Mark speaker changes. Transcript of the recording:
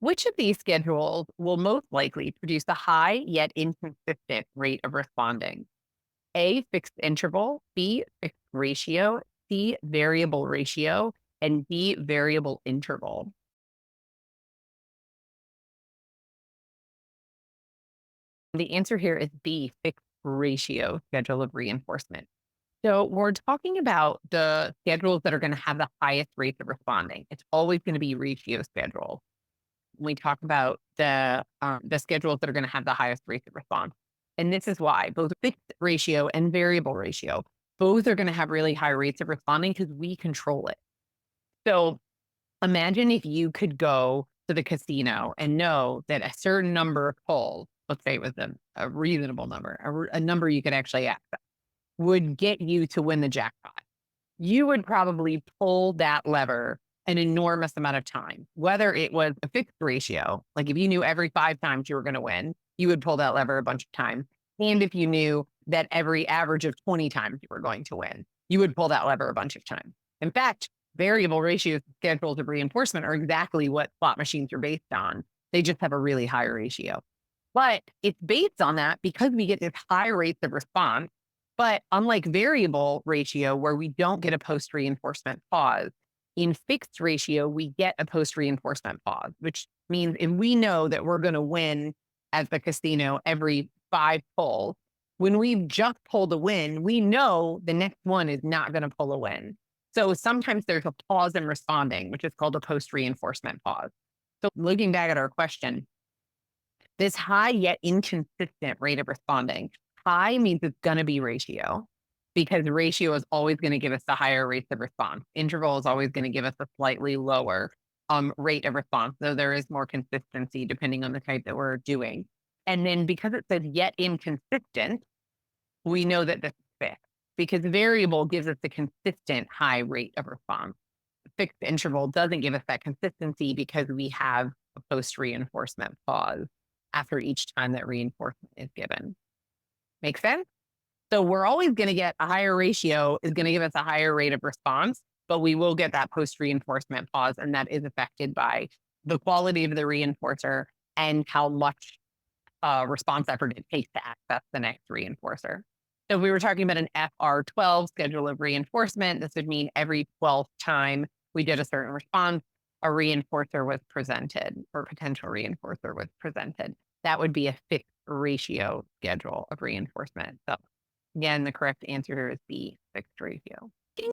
Speaker 1: Which of these schedules will most likely produce a high yet inconsistent rate of responding? A, fixed interval, B, fixed ratio, C, variable ratio, and D, variable interval. The answer here is B, fixed ratio schedule of reinforcement. So we're talking about the schedules that are going to have the highest rates of responding. It's always going to be ratio schedules. When we talk about the schedules that are going to have the highest rates of response. And this is why both fixed ratio and variable ratio, both are going to have really high rates of responding because we control it. So imagine if you could go to the casino and know that a certain number of pulls, let's say it was a reasonable number, a number you could actually access, would get you to win the jackpot. You would probably pull that lever an enormous amount of time, whether it was a fixed ratio, like if you knew every 5 times you were going to win, you would pull that lever a bunch of times. And if you knew that every average of 20 times you were going to win, you would pull that lever a bunch of times. In fact, variable ratio schedules of reinforcement are exactly what slot machines are based on. They just have a really high ratio. But it's based on that because we get this high rates of response. But unlike variable ratio, where we don't get a post reinforcement pause, in fixed ratio, we get a post reinforcement pause, which means if we know that we're going to win at the casino every 5 pulls, when we just pulled a win, we know the next one is not going to pull a win. So sometimes there's a pause in responding, which is called a post reinforcement pause. So looking back at our question, this high yet inconsistent rate of responding, high means it's going to be ratio because ratio is always going to give us the higher rates of response. Interval is always going to give us a slightly lower rate of response, though there is more consistency depending on the type that we're doing. And then because it says yet inconsistent, we know that this is fixed because variable gives us the consistent high rate of response. Fixed interval doesn't give us that consistency because we have a post reinforcement pause after each time that reinforcement is given. Make sense? So we're always going to get a higher ratio is going to give us a higher rate of response, but we will get that post reinforcement pause, and that is affected by the quality of the reinforcer and how much response effort it takes to access the next reinforcer. So if we were talking about an FR12 schedule of reinforcement, this would mean every 12th time we did a certain response, a reinforcer was presented or potential reinforcer was presented. That would be a fixed ratio schedule of reinforcement. So again, the correct answer here is B, fixed ratio.